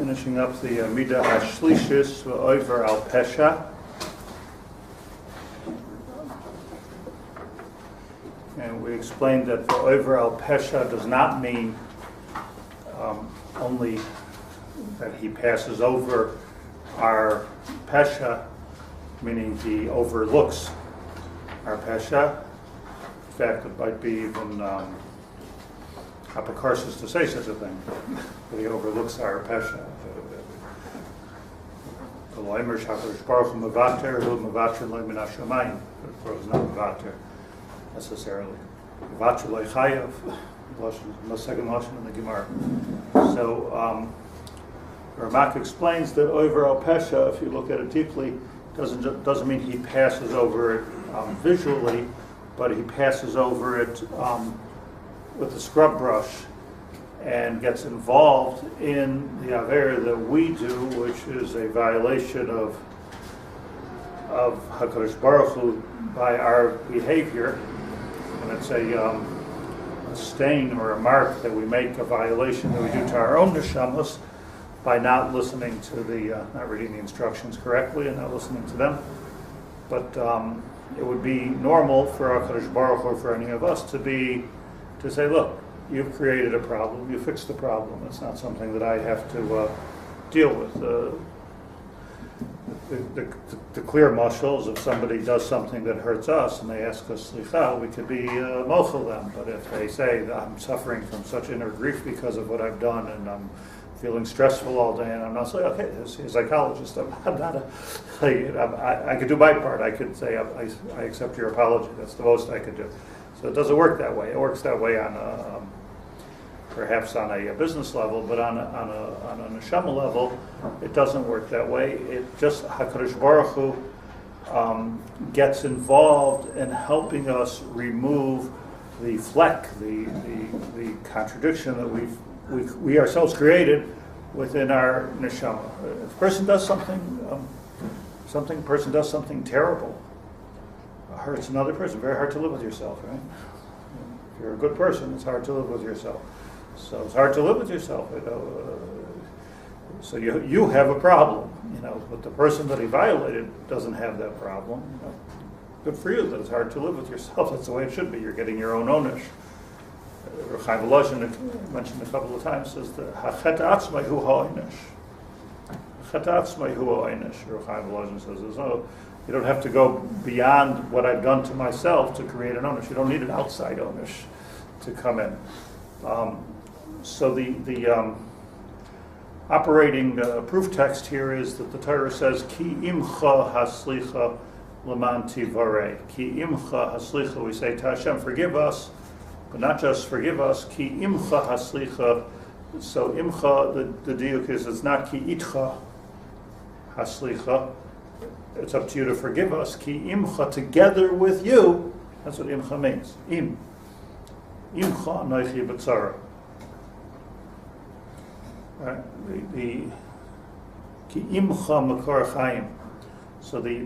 finishing up the Midah HaShlishis Veover Al Pesha. And we explained that Veover Al Pesha does not mean only that he passes over our Pesha, meaning he overlooks our Pesha. In fact, it might be even apocarsis to say such a thing, that he overlooks our Pesha. It's not Mavater necessarily. The second Lashon in the Gemara. So, Ramak explains that over Al Pesha, if you look at it deeply, doesn't mean he passes over it visually, but he passes over it with a scrub brush and gets involved in the Avera that we do, which is a violation of HaKadosh Baruch Hu by our behavior. And it's a stain or a mark that we make, a violation that we do to our own neshamas by not listening to not reading the instructions correctly and not listening to them. But it would be normal for HaKadosh Baruch Hu, or for any of us, to say, look, you've created a problem, you fixed the problem. It's not something that I have to deal with. The clear mashal is if somebody does something that hurts us and they ask us slicha, we could be mochel them. But if they say that I'm suffering from such inner grief because of what I've done and I'm feeling stressful all day, and I'm not saying, okay, as a psychologist, I'm not I could do my part. I could say, I accept your apology. That's the most I could do. So it doesn't work that way. It works that way on perhaps on a business level, but on a neshama level, it doesn't work that way. It just HaKadosh Baruch Hu gets involved in helping us remove the fleck, the contradiction that we ourselves created within our neshama. If a person does something terrible, hurts another person, very hard to live with yourself, right? If you're a good person, it's hard to live with yourself. So it's hard to live with yourself, So you have a problem, but the person that he violated doesn't have that problem. Good for you that it's hard to live with yourself. That's the way it should be. You're getting your own ownish. Rav Yaacov mentioned a couple of times, says that hachet atzmai hu ha'onish. Hachet atzmai hu ha'onish. Rav Yaacov says, you don't have to go beyond what I've done to myself to create an ownish. You don't need an outside ownish to come in. So the operating proof text here is that the Torah says, Ki imcha haslicha leman tivarei. Ki imcha haslicha, we say to Hashem, forgive us, but not just forgive us, Ki imcha haslicha. So imcha, the diuk is, it's not Ki itcha haslicha. It's up to you to forgive us. Ki imcha, together with you. That's what imcha means. Imcha noichi b'tzara. Right? The Ki imcha makor chaim. So the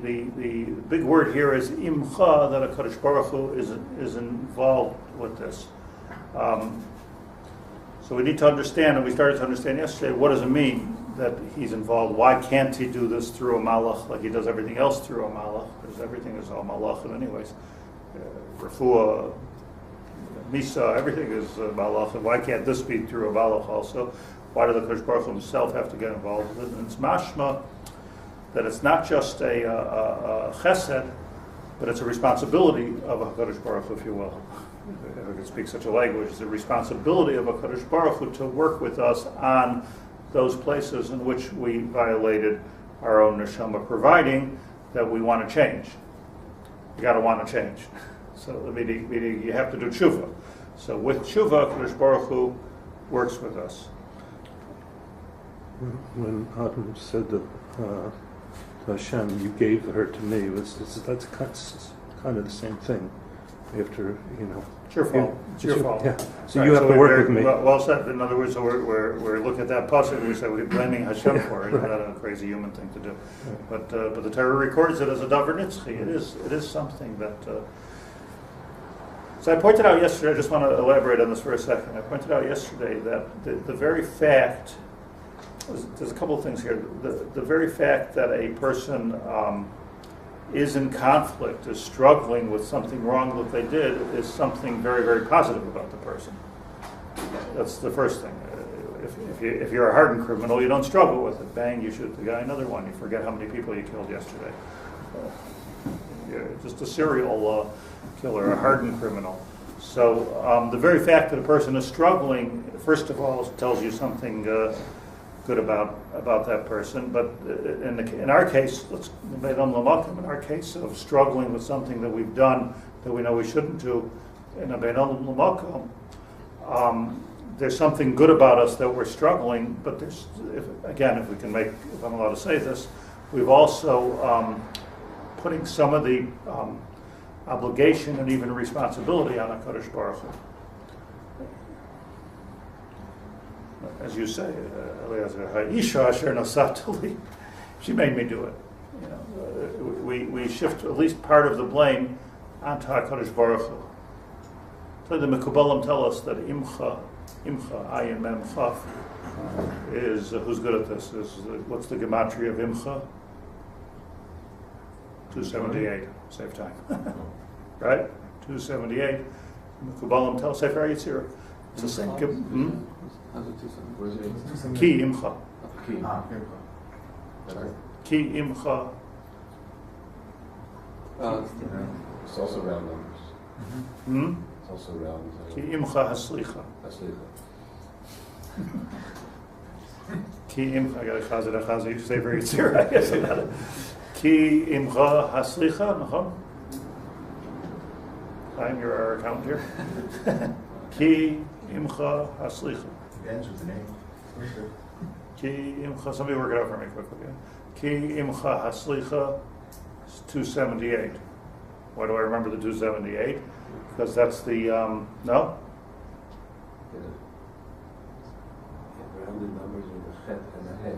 big word here is imcha, that HaKadosh Baruch Hu is involved with this. So we need to understand, and we started to understand yesterday, what does it mean that he's involved? Why can't he do this through a malach like he does everything else through a malach? Because everything is all malachim anyways. Refuah, Misa, everything is malach. And why can't this be through a malach also? Why does the Kodesh Baruch Hu himself have to get involved with it? And it's mashma that it's not just a chesed, but it's a responsibility of a Kodesh Baruch Hu, if you will. If I can speak such a language, it's a responsibility of a Kodesh Baruch Hu to work with us on those places in which we violated our own neshama, providing that we want to change. You got to want to change. So meaning you have to do tshuva. So with tshuva, Kodesh Baruch Hu works with us. When Adam said that Hashem, you gave her to me, that's kind of the same thing. After it's your fault. It's your fault. Yeah. So right, you have to work with me. Well said. In other words, we're looking at that pasuk and we say we're blaming Hashem for it. Right. Not a crazy human thing to do. Right. But the Torah records it as a davar nitzchi. It is something that. So I pointed out yesterday. I just want to elaborate on this for a second. I pointed out yesterday that the very fact there's a couple of things here. The very fact that a person is in conflict, is struggling with something wrong that they did, is something very, very positive about the person. That's the first thing. If you're a hardened criminal, you don't struggle with it. Bang, you shoot the guy, another one. You forget how many people you killed yesterday. You're just a serial killer, a hardened criminal. So the very fact that a person is struggling, first of all, tells you something good about that person. But in our case, in our case of struggling with something that we've done that we know we shouldn't do, in a Bein Olam L'Makom, there's something good about us that we're struggling. But if I'm allowed to say this, we've also putting some of the obligation and even responsibility on HaKadosh Baruch Hu. As you say, Ha'isha asher nasat li, she made me do it. You know, we shift at least part of the blame onto HaKadosh Baruch Hu. So the Mekubalim tell us that imcha, ayin mem chaf, is who's good at this? What's the gematria of imcha? 278. Save time. Right? 278. Mekubalim tell Sefer Yitzirah. It's the same. Ki imcha. Ki imcha. It's also round numbers. It's also round. Ki imcha haslicha. Ki imcha. I got a chazir. You say very Yitzirah. I guess I got it. Ki imcha haslicha. Nachon. You're our accountant here. Ki imcha haslicha. Ends with the name. Ki imcha. Somebody work it out for me quickly. Ki imcha haslicha is 278. Why do I remember the 278? Because that's the no. Yeah. Rounded numbers with the chet and the head.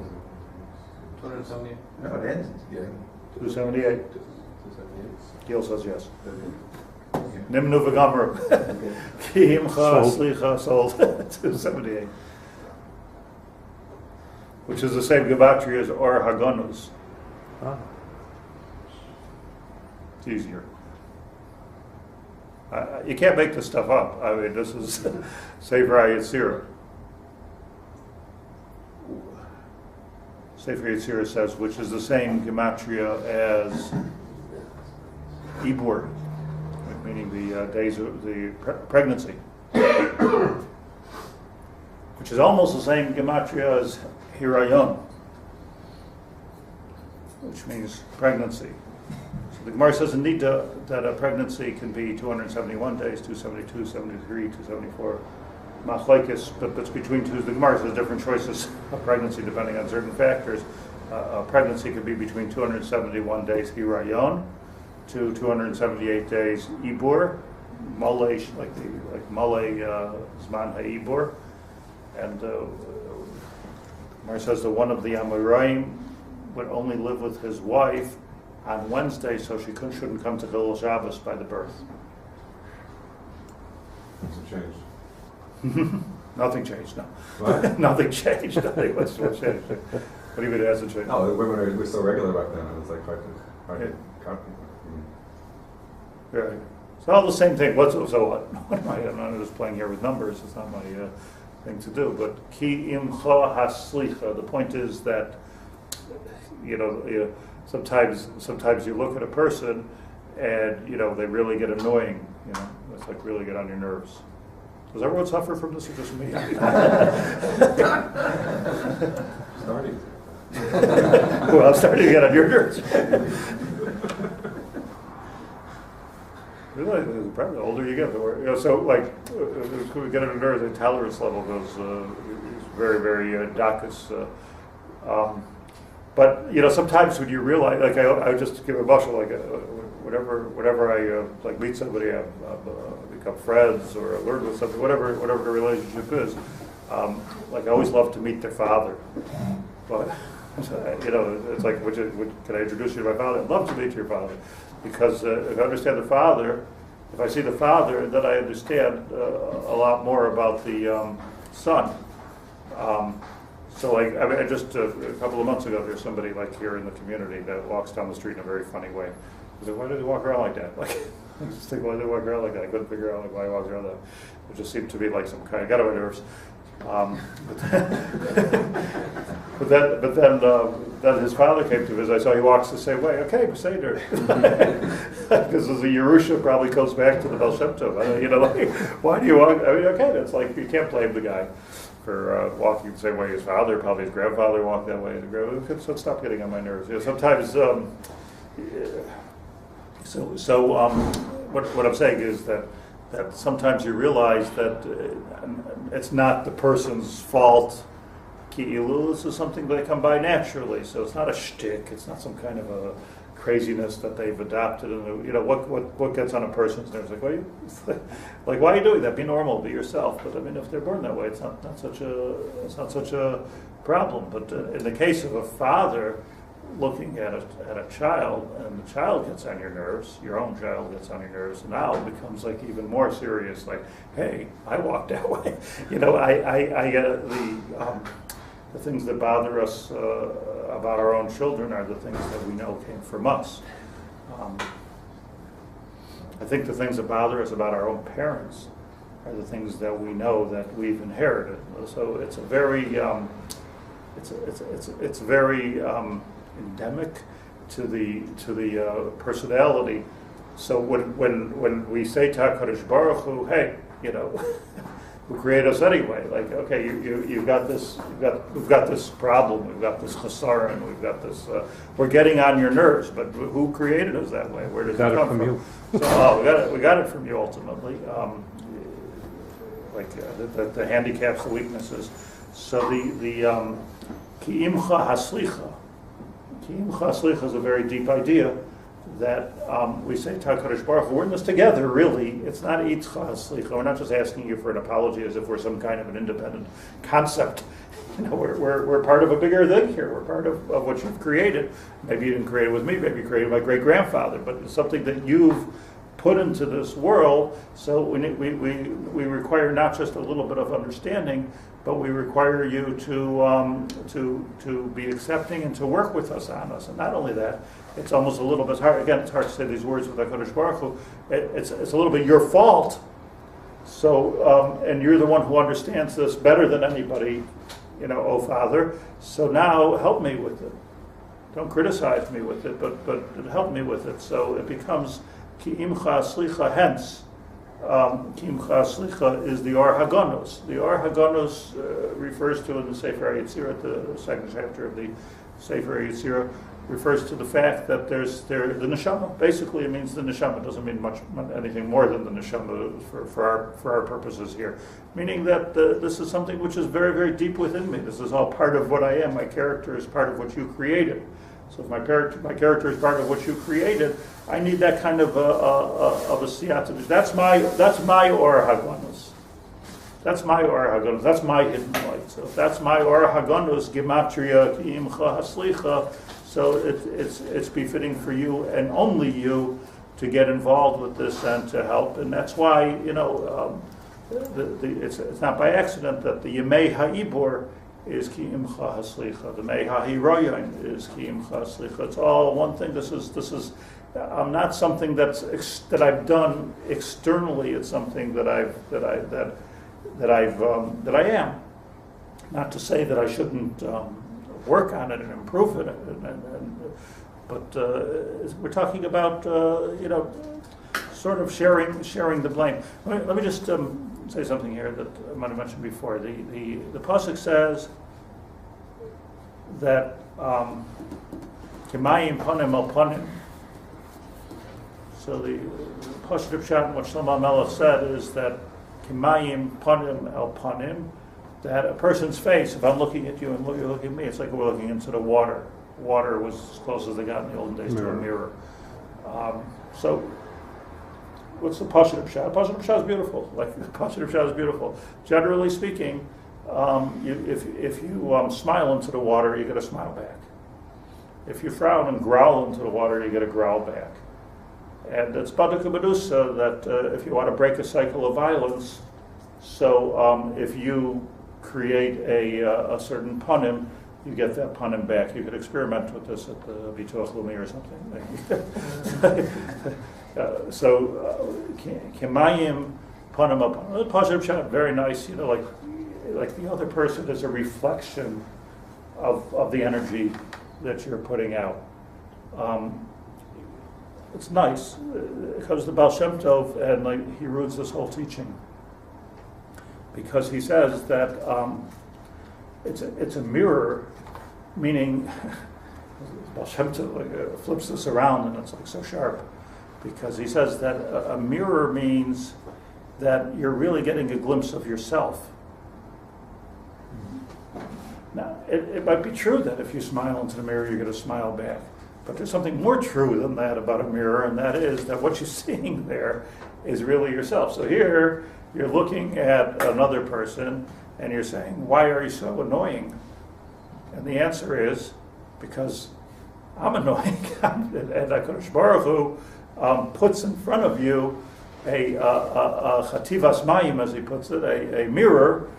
278. No, it ends. Yeah. 278. 278. Gil says yes. Nimnu v'gamru. Ki imcha haslicha sold 278. Which is the same gematria as Or Haganus. It's easier. You can't make this stuff up. I mean, this is Sefer Yitzirah. Sefer Yitzirah says, which is the same gematria as Ibur, meaning the days of the pregnancy, which is almost the same gematria as Hirayon, which means pregnancy. So the Gemara says indeed that a pregnancy can be 271 days, 272, 73, 274, machlekes, but it's between two. The Gemara says different choices of pregnancy depending on certain factors. A pregnancy could be between 271 days Hirayon to 278 days Ibur, Malay, like Malay Zman HaIbur, and Gemara says that one of the Amoraim would only live with his wife on Wednesday, so she shouldn't come to Chilul Shabbos by the birth. What's changed? Nothing changed, no. What? Nothing changed. Nothing. What's changed? What do you mean it hasn't changed? No, women were so regular back then. It was like hard to copy. Right. It's all the same thing. So what? I'm not just playing here with numbers. It's not my thing to do. But ki imcha haslicha. The point is that sometimes you look at a person and they really get annoying. It's like really get on your nerves. Does everyone suffer from this or just me? Starting. Well, I'm starting to get on your nerves. Really, the older you get, the more, so like, we get on your nerves, the tolerance level goes very, very Dacus. But sometimes when you realize, like I would just give a muscle, like whenever I like meet somebody, I become friends or learn with something, whatever the relationship is. Like I always love to meet their father, but it's like, can I introduce you to my father? I'd love to meet your father, because if I understand the father, if I see the father, then I understand a lot more about the son. So like, I mean, I just a couple of months ago, there's somebody like here in the community that walks down the street in a very funny way. I said, why do they walk around like that? Like, I just think, why do they walk around like that? I couldn't figure out like why he walks around that. It just seemed to be like some kind of, got on my nerves. But then his father came to visit. I saw he walks the same way. Okay, Beseder. Because the Yerusha probably goes back to the Baal Shem Tov. You know, like, why do you walk? I mean, okay, that's like, you can't blame the guy for walking the same way his father, probably his grandfather walked that way. So stop getting on my nerves. You know, sometimes, what I'm saying is that sometimes you realize that it's not the person's fault. Ki'ilu, this is something they come by naturally. So it's not a shtick. It's not some kind of a craziness that they've adopted. And you know what gets on a person's nerves? Like, why are you doing that? Be normal. Be yourself. But I mean, if they're born that way, it's not such a problem. But in the case of a father looking at a child, and the child gets on your nerves, your own child gets on your nerves, and now it becomes like even more serious. Like, hey, I walk that way. You know, I get the things that bother us about our own children are the things that we know came from us. I think the things that bother us about our own parents are the things that we know that we've inherited. So it's a very it's very endemic to the personality. So when we say to HaKadosh Baruch Hu, hey, you know, who created us anyway? Like, okay, we've got this problem, we've got this chasaron, we've got this. We're getting on your nerves, but who created us that way? Where does it come from? You. So, we got it from you ultimately. The handicaps, the weaknesses. So the ki'imcha haslicha. Ki'imcha haslicha is a very deep idea that we say to HaKadosh Baruch Hu, we're in this together, really. It's not itcha haslicha. We're not just asking you for an apology as if we're some kind of an independent concept. You know, we're part of a bigger thing here. We're part of what you've created. Maybe you didn't create it with me, maybe you created it with my great-grandfather, but it's something that you've put into this world. So we require not just a little bit of understanding, but we require you to be accepting and to work with us on us. And not only that, it's almost a little bit hard. Again, it's hard to say these words with HaKadosh Baruch Hu. It's a little bit your fault. So and you're the one who understands this better than anybody, you know, oh Father. So now help me with it. Don't criticize me with it, but help me with it. So it becomes ki'imcha slicha. Hence, ki'imcha slicha is the Or Hagonos. The Or Hagonos refers to in the Sefer Yetzirah, the second chapter of the Sefer Yetzirah, refers to the fact that the neshama. Basically, it means the neshama. It doesn't mean anything more than the neshama for our purposes here. Meaning that this is something which is very, very deep within me. This is all part of what I am. My character is part of what you created. So if my character is part of what you created, I need that kind of a siyata. That's my Or Hagonos. That's my Or Hagonos. That's my hidden light. So if that's my Or Hagonos, gematria ki'imcha haslicha. So it's befitting for you and only you to get involved with this and to help, and that's why, you know, it's not by accident that the Yemei Ha'ibor is ki'imcha haslicha. The Mei Ha'iroyin is ki'imcha haslicha. It's all one thing. This is not something that I've done externally. It's something that I am. Not to say that I shouldn't work on it and improve it, but we're talking about you know, sort of sharing the blame. Let me just say something here that I might have mentioned before. The pasuk says that Kimayim panim al panim. So the pasuk pshat, what Shlomo Melech said, is that Kimayim panim al panim. That a person's face, if I'm looking at you and you're looking at me, it's like we're looking into the water. Water was as close as they got in the olden days to a mirror. So, what's the Pashat Pshat? Pashat Pshat is beautiful. Like, the Pashat Pshat is beautiful. Generally speaking, if you smile into the water, you get a smile back. If you frown and growl into the water, you get a growl back. And it's Baduk Medusa that if you want to break a cycle of violence, so if you create a certain panim, you get that panim back. You could experiment with this at the Bitoch Lumi or something. Kemayim panim upon positive shot, very nice. Like the other person is a reflection of the energy that you're putting out. It's nice. It comes to Baal Shem Tov, and he ruins this whole teaching because he says that it's a mirror, meaning Baal Shem Tov flips this around, and it's so sharp because he says that a mirror means that you're really getting a glimpse of yourself. Now, it might be true that if you smile into the mirror, you're going to smile back. But there's something more true than that about a mirror, and that is that what you're seeing there is really yourself. So here, you're looking at another person, and you're saying, why are you so annoying? And the answer is, because I'm annoying. And HaKadosh Baruch Hu puts in front of you a chativas mayim, as he puts it, a mirror,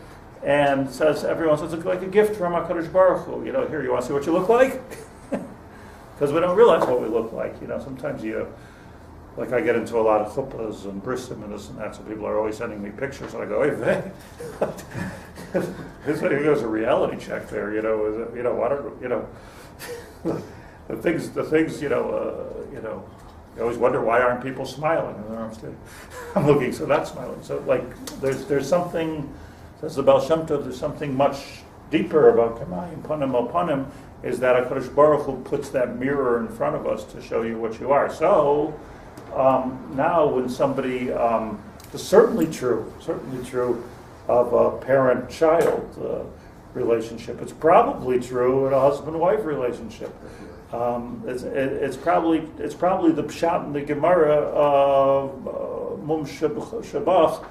and says, everyone says, it's like a gift from HaKadosh Baruch Hu. Here, you want to see what you look like? Because we don't realize what we look like. Sometimes I get into a lot of chuppahs and brisim and this and that, so people are always sending me pictures, and I go, hey, there's a reality check there, the things, you always wonder, why aren't people smiling? I'm looking, so that's smiling. So, there's something, says the Baal Shem Tov, there's something much deeper about Kamayim, Panim Opanim, is that HaKadosh Baruch Hu puts that mirror in front of us to show you what you are. So, now when somebody, it's certainly true of a parent-child relationship. It's probably true in a husband-wife relationship. It's probably the pshat in the Gemara of Mum Shabach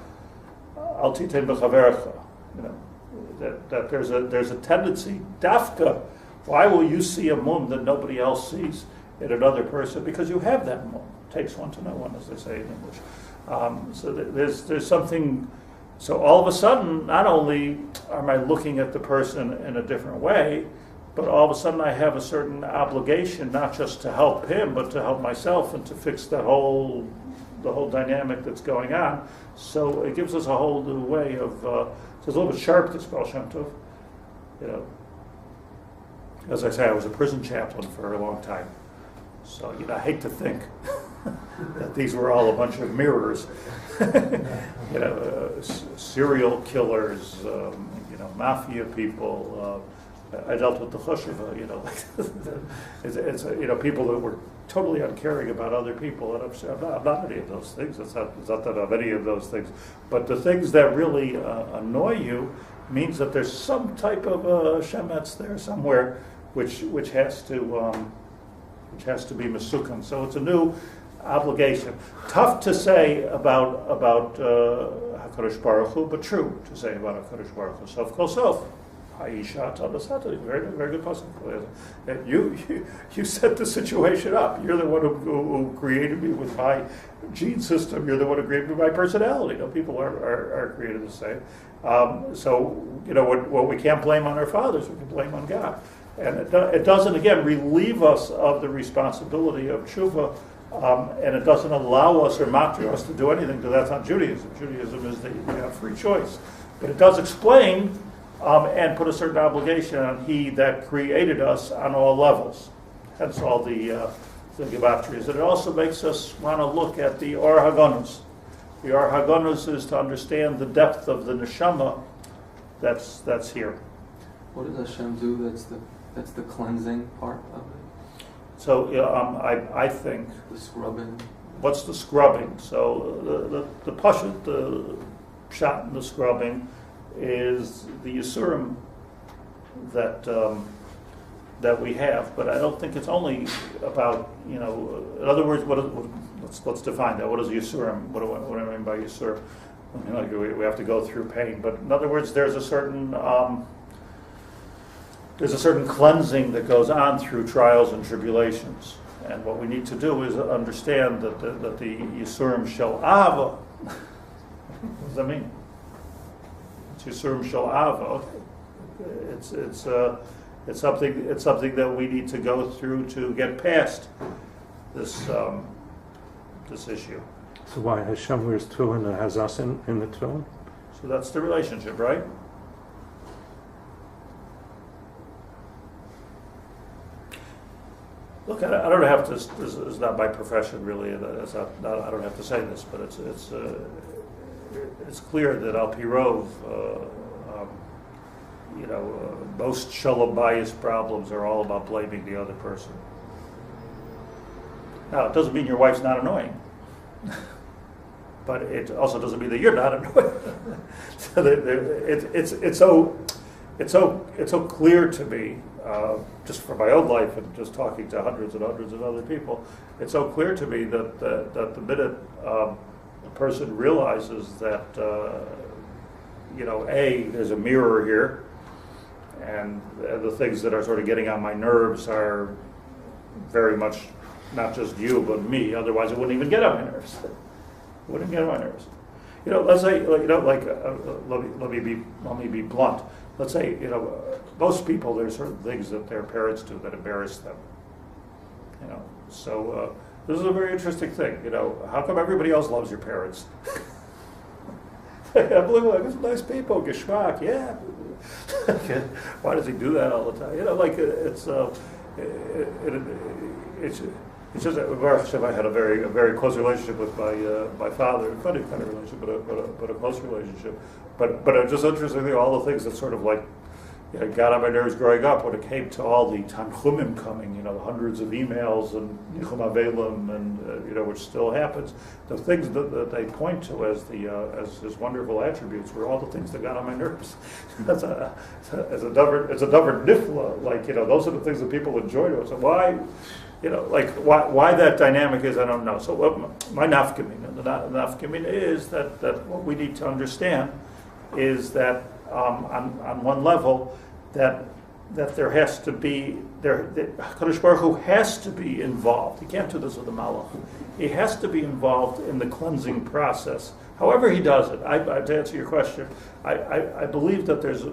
Al Titein B'Chaverecha. That there's a tendency, dafka. Why will you see a mum that nobody else sees in another person? Because you have that mum. It takes one to know one, as they say in English. So there's something. So all of a sudden, not only am I looking at the person in a different way, but all of a sudden I have a certain obligation, not just to help him, but to help myself and to fix the whole dynamic that's going on. So it gives us a whole new way of. So it's a little bit sharp, this Baal Shem Tov. As I say, I was a prison chaplain for a long time. So, I hate to think that these were all a bunch of mirrors. Serial killers, mafia people. I dealt with the chosheва, it's people that were totally uncaring about other people. And I'm not any of those things. It's not that I'm any of those things. But the things that really annoy you means that there's some type of shemetz there somewhere, which has to be mesukam. So it's a new obligation. Tough to say about HaKadosh Baruch Hu, but true to say about HaKadosh Baruch Hu. Sof kol sof. Ha'isha tadasata. Very, very good pasuk. You set the situation up. You're the one who created me with my gene system. You're the one who created me with my personality. People are created the same. So what we can't blame on our fathers, we can blame on God. And it doesn't, again, relieve us of the responsibility of tshuva, and it doesn't allow us or matra us to do anything, because that's not Judaism. Judaism is that you have free choice. But it does explain and put a certain obligation on He that created us on all levels. Hence all the gematries. And it also makes us want to look at the Or Haganus. The Or Haganus is to understand the depth of the neshama that's here. What does Hashem do? That's the cleansing part of it. So I think the scrubbing. What's the scrubbing? So the pashut, the pshat, and the scrubbing is the yisurim that we have. But I don't think it's only about in other words, let's define that. What is yisurim? What do I mean by yisurim? We have to go through pain. But in other words, there's a certain cleansing that goes on through trials and tribulations. And what we need to do is understand that the Yisurim shel Ava. What does that mean? It's Yisurim Shel Ava. It's something that we need to go through to get past this issue. So why Hashem wears tefillin and has us in the tefillin? So that's the relationship, right? Look, I don't have to. This is not my profession, really. It's not, I don't have to say this, but it's clear that Al Pi Rov, most shalom bias problems are all about blaming the other person. Now, it doesn't mean your wife's not annoying, but it also doesn't mean that you're not annoying. So it's so clear to me, just from my own life and just talking to hundreds and hundreds of other people. It's so clear to me that the minute a person realizes that there's a mirror here, and the things that are sort of getting on my nerves are very much not just you but me. Otherwise, it wouldn't even get on my nerves. It wouldn't get on my nerves. Let's say, let me be blunt. Let's say, most people, there's certain things that their parents do that embarrass them. So this is a very interesting thing. How come everybody else loves your parents? I'm looking like, these are nice people, geschmack, yeah. Why does he do that all the time? It's just that Baruch Hashem, I had a very close relationship with my father, a funny kind of relationship, but a close relationship. But it's just interesting, all the things that sort of got on my nerves growing up when it came to all the Tanchumim coming, the hundreds of emails and Nichum Avelim, and which still happens. The things that they point to as his wonderful attributes were all the things that got on my nerves. It's a davar nifla. Those are the things that people enjoy to us. So why that dynamic is, I don't know. So my nafkamin, the nafkamin is that what we need to understand is that on one level that there has to be that Kadosh Baruch Hu has to be involved. He can't do this with a malach. He has to be involved in the cleansing process. However he does it. To answer your question, I believe that there's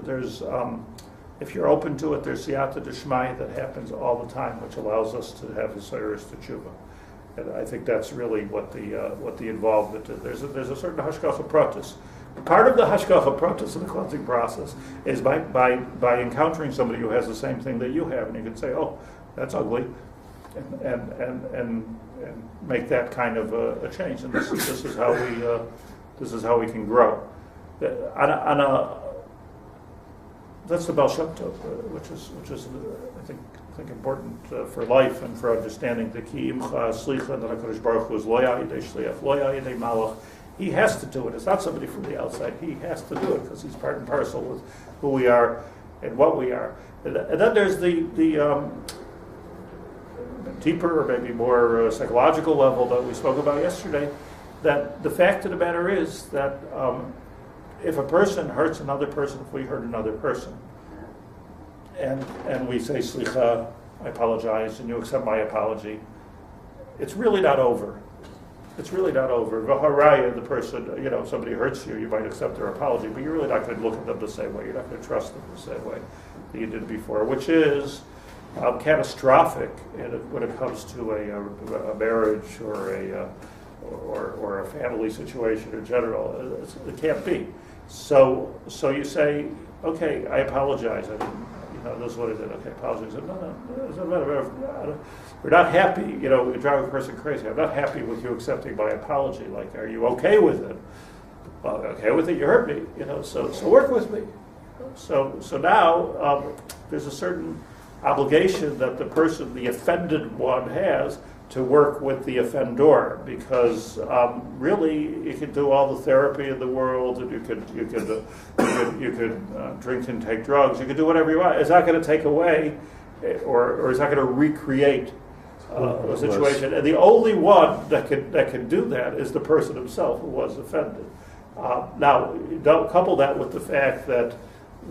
if you're open to it, there's siyata d'shmaya that happens all the time, which allows us to have hisayrus t'tshuva. And I think that's really what the involvement is. There's a certain hashgacha pratis. Part of the hashgacha pratis in the cleansing process is by encountering somebody who has the same thing that you have, and you can say, "Oh, that's ugly," and make that kind of a change. And this is how we can grow. That's the Baal Shem Tov, which is I think important for life and for understanding the ki imcha slicha that HaKadosh Baruch Hu is lo ya'idei shliach, lo ya'idei malach. He has to do it. It's not somebody from the outside. He has to do it because he's part and parcel with who we are and what we are. And then there's the deeper or maybe more psychological level that we spoke about yesterday. That the fact of the matter is that if a person hurts another person, if we hurt another person, and we say slicha, I apologize, and you accept my apology, it's really not over. It's really not over. V'haraya, the person, somebody hurts you, you might accept their apology, but you're really not going to look at them the same way. You're not going to trust them the same way that you did before, which is catastrophic when it comes to a marriage or a family situation in general. It can't be. So you say, okay, I apologize. I didn't, this is what I did. Okay, I apologize. No, it doesn't matter. We're not happy. We drive a person crazy. I'm not happy with you accepting my apology. Like, are you okay with it? Well, okay with it. You hurt me. So work with me. So now there's a certain obligation that the offended one has to work with the offender, because really you can do all the therapy in the world, and you could drink and take drugs. You could do whatever you want. It's not going to take away, or it's not going to recreate a situation. And the only one that can do that is the person himself who was offended. Now, don't couple that with the fact that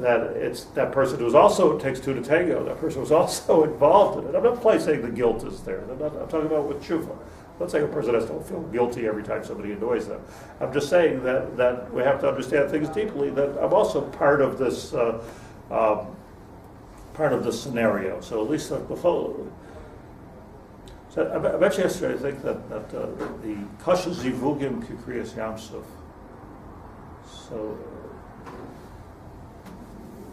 it's that person who's also, it takes two to tango, that person was also involved in it. I'm not saying the guilt is there. I'm talking about with tshuva. let's say a person has to feel guilty every time somebody annoys them. I'm just saying that we have to understand things deeply, that I'm also part of this scenario. So at least before. So I bet you yesterday, I think that the kasha zivugim kikriyas yamsuf. So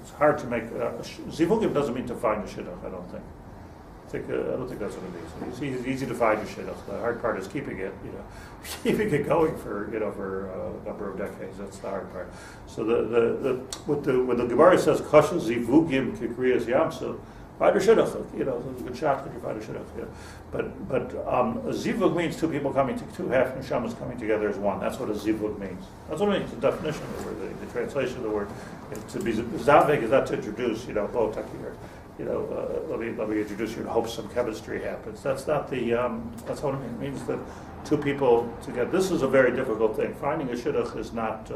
it's hard to make zivugim doesn't mean to find a shidduch. I don't think. I don't think that's what it means. It's easy to find a shidduch. The hard part is keeping it. Keeping it going for a number of decades. That's the hard part. So when the Gemara says kasha zivugim kikriyas yamsuf. Find a shidduch, there's a good shot that you find a shidduch. But a zivug means two people coming two half neshamas coming together as one. That's what a zivug means. That's what it means. The definition of the word, the translation of the word. To be zavig is not to introduce, bo takir. Let me introduce you and hope some chemistry happens. That's not the. That's what it means. It means that two people together. This is a very difficult thing. Finding a shidduch is not.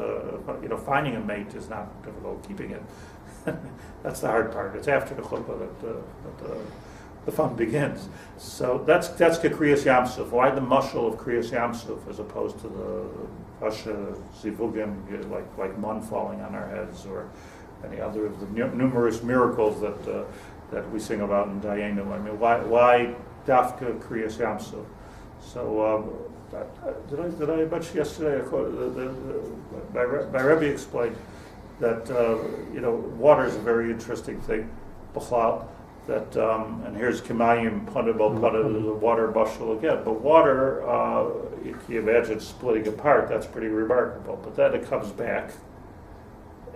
Finding a mate is not difficult. Keeping it. That's the hard part. It's after the chuppah that the fun begins. So that's Kriyas Yamsuf. Why the mashal of Kriyas Yamsuf as opposed to the Pasha Zivugim, like mun falling on our heads, or any other of the numerous miracles that we sing about in Dayenu? I mean, why Dafka Kriyas Yamsuf? So did I mention yesterday? My Rebbe explained that water is a very interesting thing, b'chlal. That and here's Kimayim Panabal the water bushel again. But water, you can imagine splitting apart. That's pretty remarkable. But then it comes back,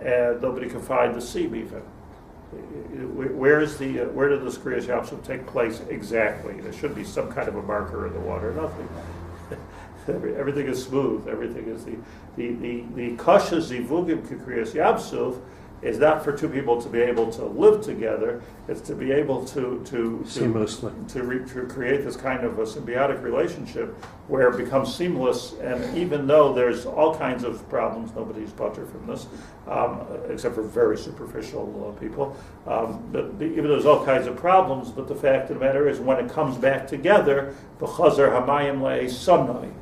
and nobody can find the seam even. Where did this Kriyas Yamsuf take place exactly? There should be some kind of a marker in the water. Nothing. Everything is smooth. Everything is the kasha zivugim kikriyas yamsuf is not for two people to be able to live together. It's to be able to seamlessly to create this kind of a symbiotic relationship where it becomes seamless. And even though there's all kinds of problems, nobody's buttered from this, except for very superficial people. But even though there's all kinds of problems, but the fact of the matter is, when it comes back together, v'chazer hamayim le'esamnai.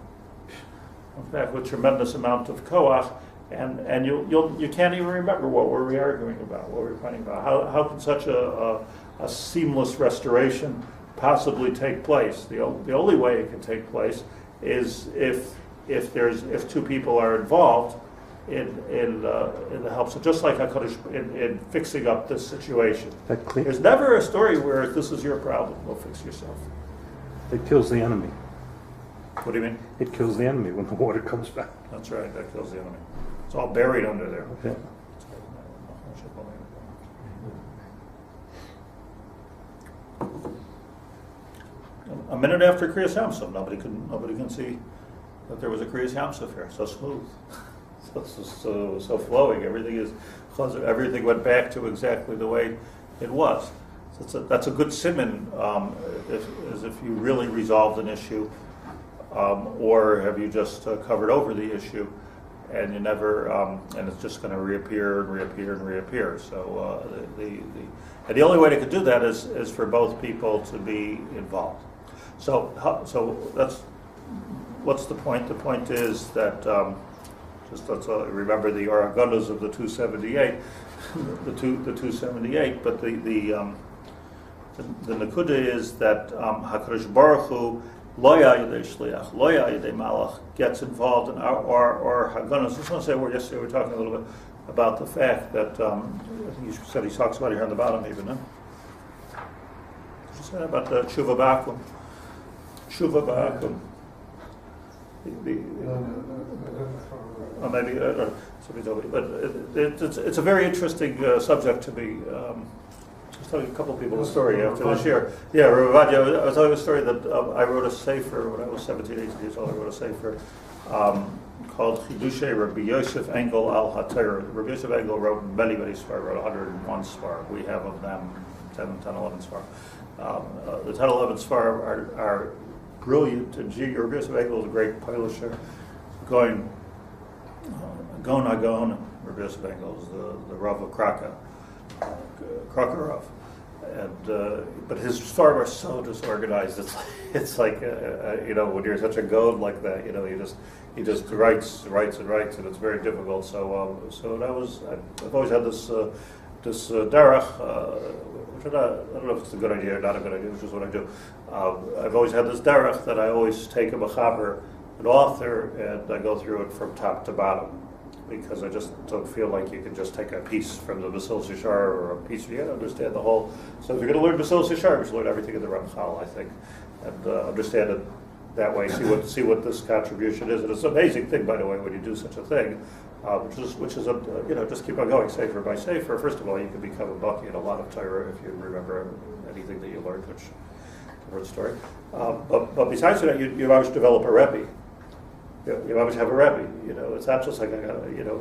In fact, with tremendous amount of koach, and you can't even remember what were we arguing about, what were we fighting about. How can such a seamless restoration possibly take place? The only way it can take place is if two people are involved in the help. So just like HaKadosh in fixing up this situation, there's never a story where this is your problem. Go fix yourself. It kills the enemy. What do you mean? It kills the enemy when the water comes back. That's right, that kills the enemy. It's all buried under there. Okay. A minute after Kriyas Yamsuf, nobody can see that there was a Kriyas Yamsuf here. So smooth, so flowing. Everything went back to exactly the way it was. So that's a good siman, if you really resolved an issue. Or have you just covered over the issue, and you never, and it's just going to reappear and reappear and reappear. So and the only way to do that is for both people to be involved. So that's what's the point? The point is that let's remember the Oragonas of the 278, the 278. But the Nakuda is that Hakadosh Baruch Hu Loya Yedei Shliach, Loya Yedei Malach gets involved in our Haganos. I just want to say a word. Yesterday we were talking a little bit about the fact that I think you said he talks about it here on the bottom even. No? Did you say about the Tshuva Ba'akum? Tshuva Ba'akum. Maybe somebody told me, but it's a very interesting subject to me. I was telling a couple of people a story after this year. Yeah, Rabbi I was telling a story that I wrote a sefer when I was 17, 18 years old. I wrote a sefer called Chidushay Rabbi Yosef Engel Al HaTorah. Rabbi Yosef Engel wrote many svar, wrote 101 svar. We have of them 10, 11 svar. The 10, 11 svar are brilliant. And Rabbi Yosef Engel is a great polisher. Gon Rabbi Yosef Engel is the Rav of Krakow. Rav. But his Sfarim are so disorganized. It's like when you're such a goad like that, he just writes, and it's very difficult. So I've always had this derech, which I don't know if it's a good idea or not a good idea, which is what I do. I've always had this derech that I always take a mechaber, an author, and I go through it from top to bottom, because I just don't feel like you can just take a piece from the Basilis Yashar or a piece. You got to understand the whole. So if you're going to learn Basilis Yashar, you should learn everything in the Ramchal, I think, and understand it that way. See what this contribution is, and it's an amazing thing, by the way, when you do such a thing, which is just keep on going, sefer by sefer. First of all, you can become a baki in a lot of Torah if you remember anything that you learned, which is a different story. But besides that, you always develop a rebbe. You always have a rebbe. It's not just like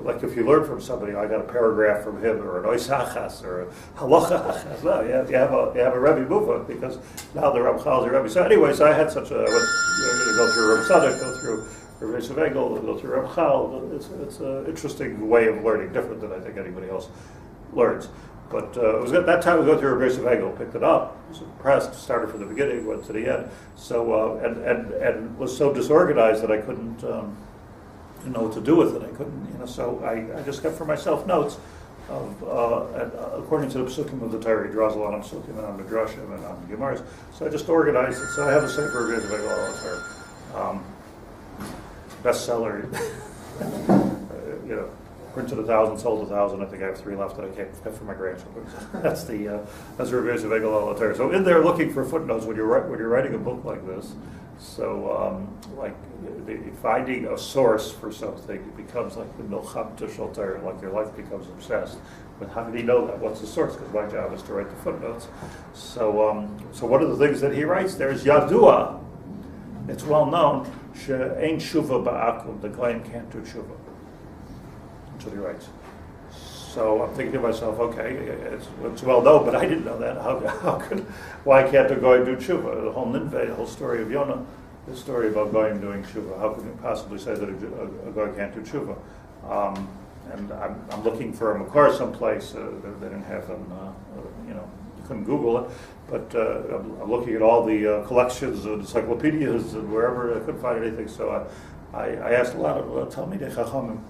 like if you learn from somebody, I got a paragraph from him, or an oisachas, or a halacha. No, you have a rebbe movement, because now the Ramchal is a rebbe. So anyway, I had such a. You're going to go through Rav Tzadok, go through Rav Yisrael, go through Ramchal. It's an interesting way of learning, different than I think anybody else learns. But it was at that time we go through Rabbi Berel, picked it up, was impressed, started from the beginning, went to the end. So and was so disorganized that I couldn't know what to do with it. I couldn't, so I just kept for myself notes of according to the psukim of the Torah. He draws a lot on psukim and on midrashim and on gemaras. So I just organized it. So I have a sefer Rabbi Berel, bestseller. Printed 1,000, sold 1,000. I think I have 3 left that I kept for my grandchildren. That's Rabbi Berel. So in there, looking for footnotes when you're writing a book like this. So finding a source for something, it becomes like the milcham tishal Torah, like your life becomes obsessed with how did he know that? What's the source? Because my job is to write the footnotes. So one of the things that he writes there is Yadua. It's well known. She'ein tshuva ba'akum. The claim can't do tshuva. That's what he writes. So I'm thinking to myself, okay, it's well known, but I didn't know that. Why can't a goy do tshuva? The whole Ninveh, the whole story of Yonah, the story about goyim doing tshuva. How can you possibly say that a goy can't do tshuva? And I'm looking for a makar someplace. They didn't have them, you couldn't Google it. But I'm looking at all the collections of encyclopedias and wherever. I couldn't find anything. So I asked a lot of Talmidei Chachamim.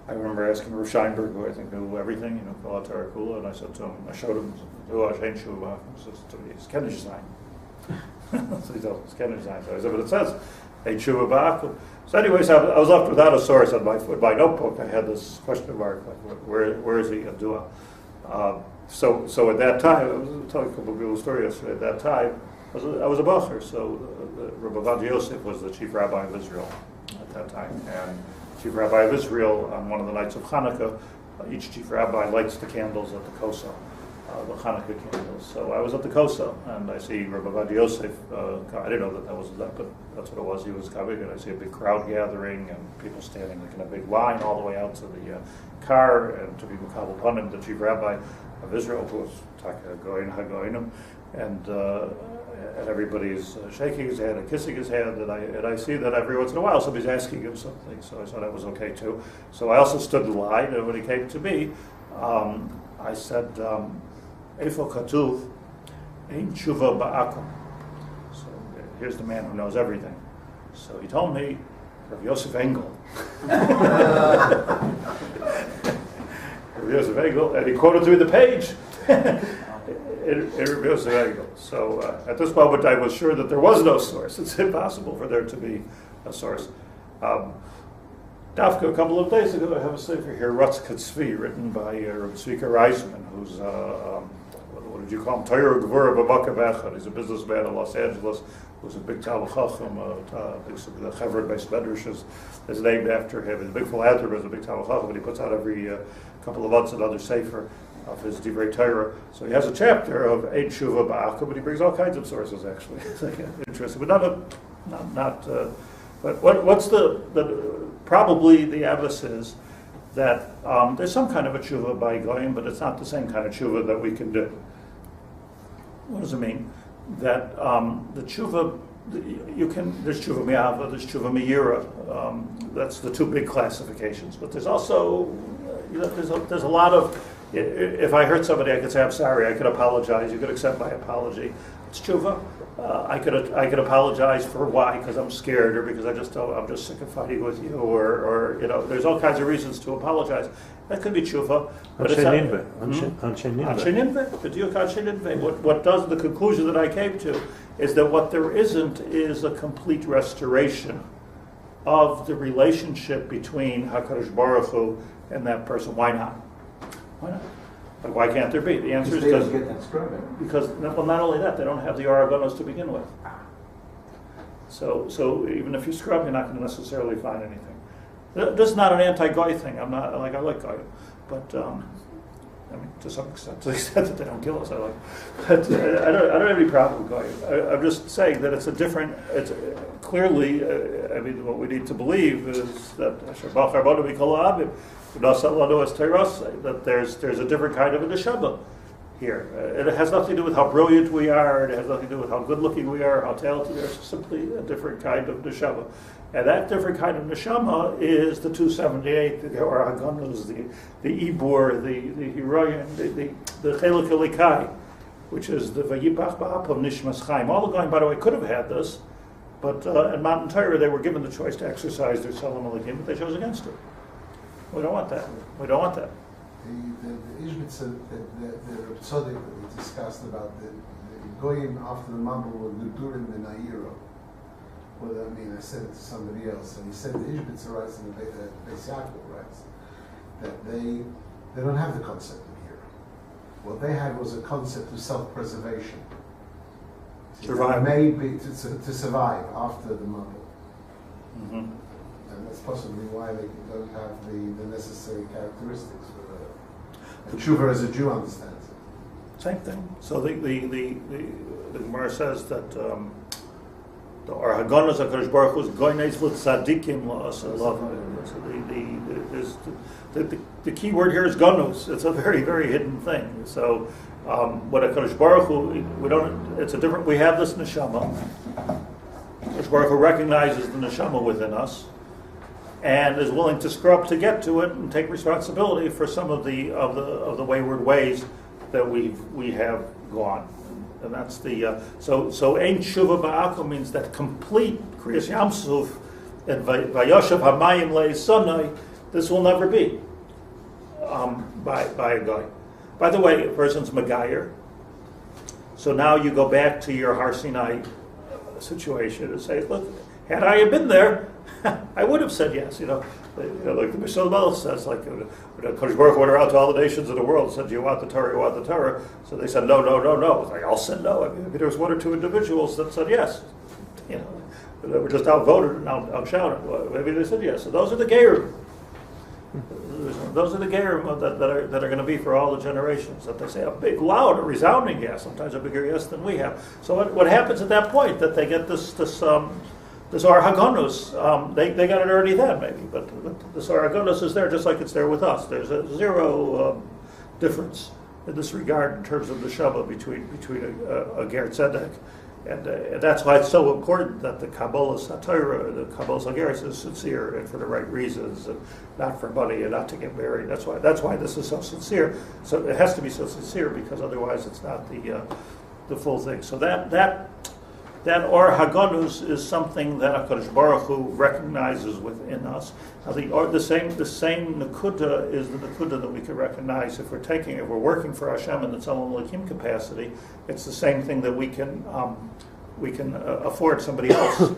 I remember asking Rav Scheinberg, who I think knew everything, Kehillat Torah Kula, and I said to him, I showed him, it's Kenish Zayin. So he told me, it's Kenish Zayin. So I said, but it says, Ein Shuva Ba'akum. So anyways, I was left without a source on my notebook. I had this question mark, like, where is he a dua? So at that time, I was telling a couple of people a story yesterday, at that time, I was a bacher. So Rabbi Yosef was the chief rabbi of Israel at that time. And Chief Rabbi of Israel, on one of the nights of Hanukkah, each chief rabbi lights the candles at the Koso, the Hanukkah candles. So I was at the Koso, and I see Rabbi Yosef. I didn't know that was that, but that's what it was. He was coming, and I see a big crowd gathering, and people standing like in a big line all the way out to the car, and to be Mekabel Panim, the chief rabbi of Israel, who was Taka Goyin HaGoyinim, and everybody's shaking his hand and kissing his hand, and I see that every once in a while somebody's asking him something, so I thought that was okay too. So I also stood in line, and when he came to me, I said, Eifo Katuv, Ein Tshuva Ba'akum. So here's the man who knows everything. So he told me, Rav Yosef Engel. Rav Yosef Engel, and he quoted through the page. So at this moment, I was sure that there was no source. It's impossible for there to be a source. Dafka, a couple of days ago, I have a sefer here, Rutz Katzvi, written by Rabbi Tzvika Reisman, who's, what did you call him? Tomer Devorah b'Makav Echad. He's a businessman in Los Angeles, who's a big Talmid Chacham, the Veover Al Pesha is named after him. He's a big philanthropist, a big Talmid Chacham, and he puts out every couple of months another sefer of his Divrei Torah. So he has a chapter of Ein Shuva Ba'akum, but he brings all kinds of sources, actually. It's interesting, but but what's probably the evidence is that there's some kind of a tshuva by goyim, but it's not the same kind of tshuva that we can do. What does it mean? That the tshuva, there's tshuva mi'ava, there's tshuva mi'yira. That's the two big classifications. But there's also, there's a lot of If I hurt somebody, I could say, I'm sorry, I could apologize, you could accept my apology. It's tshuva. I could apologize for why, because I'm scared, or because I'm just sick of fighting with you, or there's all kinds of reasons to apologize. That could be tshuva. But it's what does the conclusion that I came to is that what there isn't is a complete restoration of the relationship between HaKadosh Baruch Hu and that person. Why not? Why not? Like, why can't there be? The answer is because not only that, they don't have the Aragonos to begin with. So even if you scrub, you're not going to necessarily find anything. This is not an anti-Goy thing. I like Goy, but to some extent, to the extent that they don't kill us, I like. But I don't have any problem with Goy. I'm just saying that it's a different. It's clearly. What we need to believe is that that there's a different kind of a neshama here. It has nothing to do with how brilliant we are. It has nothing to do with how good looking we are, how talented we are. It's simply a different kind of neshama. And that different kind of neshama is the 278, the Aragonos, the Ibor, the Hiroyan, the Chelek Elikai, which is the Vayipach Ba'apam Nishmas Chaim. All the going, by the way, could have had this, but in Mount Torah they were given the choice to exercise their Salam Aleichem, but they chose against it. We don't want that. We don't want that. The Ishbitz, the Tzaddik that we discussed about the Goyim after the Mabul were Ludurim and Nairo. What does that mean? I said it to somebody else, and he said the Ishbitz writes in the Beis Yaakov writes that they don't have the concept of hero. What they had was a concept of self-preservation. Survive. Maybe to survive after the Mabul. Mm-hmm. And that's possibly why they don't have the necessary characteristics for a tshuva as a Jew understands it. Same thing. So the Gemara says that the Hagonos HaKadosh Baruch Hu is goynes with tzadikim la'asalav. So the key word here is gonos. It's a very, very hidden thing. So what HaKadosh Baruch Hu, it's a different, we have this neshama. HaKadosh Baruch Hu recognizes the neshama within us, and is willing to scrub to get to it and take responsibility for some of the wayward ways that we have gone. And that's the so ein tshuva ba'akum means that complete kriyas yamsuf and vayoshav hamayim le'isonai. This will never be by a guy. By the way, a person's magayer. So now you go back to your Har Sinai situation and say, look, had I been there, I would have said yes. Like the Mishnah Melech says, like Kodesh Baruch Hu went out to all the nations of the world and said, you want the Torah, you want the Torah. So they said, no. It's like, I'll say no. There was one or two individuals that said yes. They were just outvoted and outshouted. Well, maybe they said yes. So those are the Gerim. Those are the Gerim that are going to be for all the generations. That they say a big, loud, a resounding yes. Sometimes a bigger yes than we have. So what happens at that point? That they get this Ar Hagonus, they got it already then, maybe, but this Ar Hagonus is there just like it's there with us. There's a zero difference in this regard in terms of the Shabbat between a Ger Tzedek, and that's why it's so important that the Kabbalist Torah, the Kabbalist Hageris is sincere and for the right reasons, and not for money and not to get married. That's why this is so sincere. So it has to be so sincere because otherwise it's not the full thing. So that Or Hagonus is something that HaKadosh Baruch Hu recognizes within us. Now the same Nakuda is the Nakuda that we can recognize if we're working for Hashem in the Tzalom Elohim capacity. It's the same thing that we can afford somebody else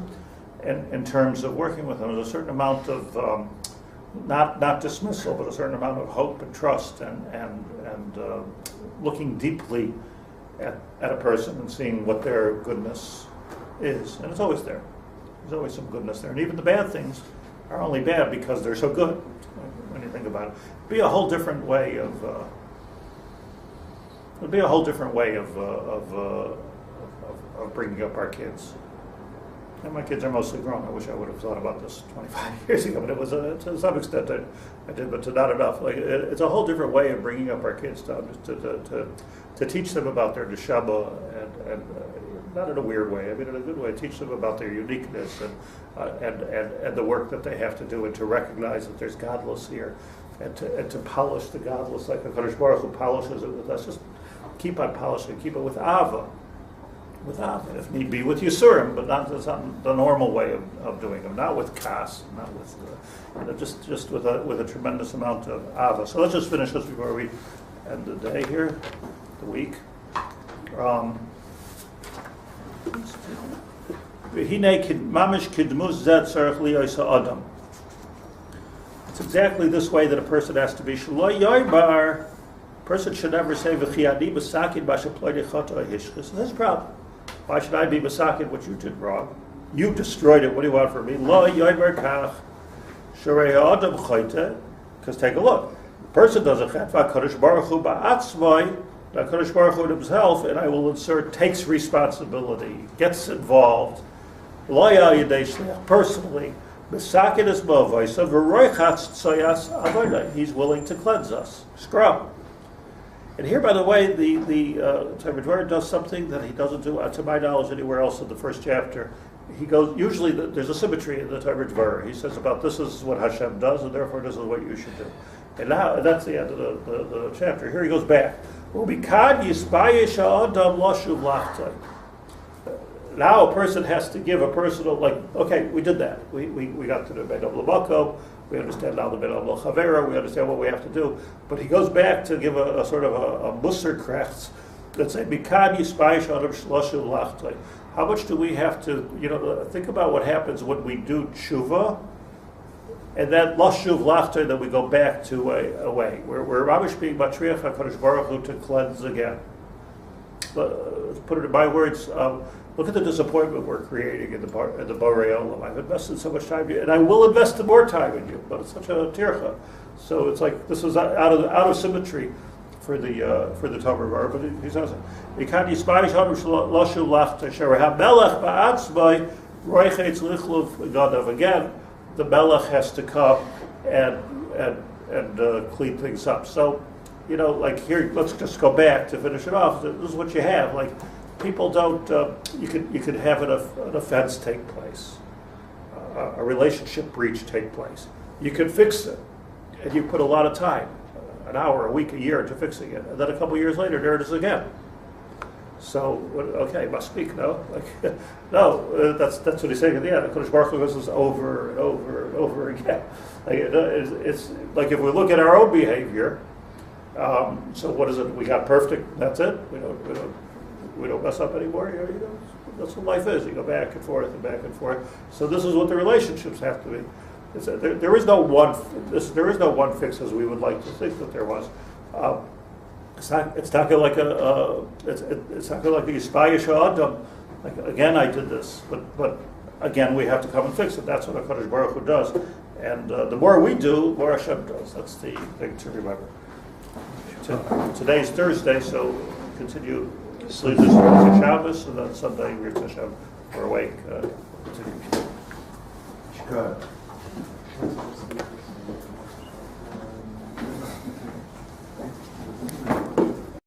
in terms of working with them. There's a certain amount of not dismissal, but a certain amount of hope and trust and looking deeply at a person and seeing what their goodness is, and it's always there. There's always some goodness there, and even the bad things are only bad because they're so good. When you think about it, it'd be a whole different way of bringing up our kids. And my kids are mostly grown. I wish I would have thought about this 25 years ago, but it was to some extent I did, but to not enough. Like it's a whole different way of bringing up our kids to teach them about their neshama and not in a weird way. I mean, in a good way. Teach them about their uniqueness and the work that they have to do, and to recognize that there's godless here, and to polish the godless like HaKadosh Baruch Hu polishes it with us. Just keep on polishing, keep it with Ava. With Ava, if need be, with Yisurim, but not the normal way of doing them, not with Kas, not with, just with a tremendous amount of Ava. So let's just finish this before we end the day here, the week. It's exactly this way that a person has to be. A person should never say, This is the problem. Why should I be Basakid what you did wrong? You destroyed it. What do you want from me? Because take a look. The person does a chetva, Kadosh Baruch Hu ba'atzmai, Kadosh Baruch Hu himself, and I will insert, takes responsibility, gets involved. Personally, Basakid is Movaisa, V'roichatz Tzayas Avodah. He's willing to cleanse us. Scrub. And here, by the way, the Tomer Devorah does something that he doesn't do, to my knowledge, anywhere else in the first chapter. He goes, usually there's a symmetry in the Tomer Devorah. He says about this is what Hashem does, and therefore this is what you should do. And now, that's the end of the chapter. Here he goes back. Now a person has to give a personal, like, okay, we did that. We got to the Veover Al Pesha. We understand now the Veover Al Haber. We understand what we have to do. But he goes back to give a sort of a Musser Kraft that say, how much do we have to, think about what happens when we do tshuva, and then Lashuv Lachta, then we go back to a way. We're Rabish being Matriach HaKadosh Baruch Hu to cleanse again. Put it in my words, look at the disappointment we're creating in the Borei Olam. I've invested so much time in you, and I will invest more time in you, but it's such a tircha. So it's like this is out of symmetry for the Tomer Devorah, but he says it. Again, the Melech has to come and clean things up. So, like here, let's just go back to finish it off. This is what you have. Like, people don't. You could have an offense take place, a relationship breach take place. You can fix it, and you put a lot of time, an hour, a week, a year to fixing it, and then a couple years later, there it is again. So, okay, must speak, no? No, that's what he's saying at the end. Kodesh Baruch Hu goes this over and over and over again. It's like if we look at our own behavior. So what is it? We got perfect. That's it. We don't mess up anymore. That's what life is. You go back and forth and back and forth. So this is what the relationships have to be. There is no one fix as we would like to think that there was. It's not like a Yispayish Adam. Like, again, I did this, but again, we have to come and fix it. That's what HaKadosh Baruch Hu does, and the more we do, more Hashem does. That's the thing to remember. Today's Thursday, so continue. Sleep this to Shabbos, and then Sunday, Hashem, we're awake. Continue.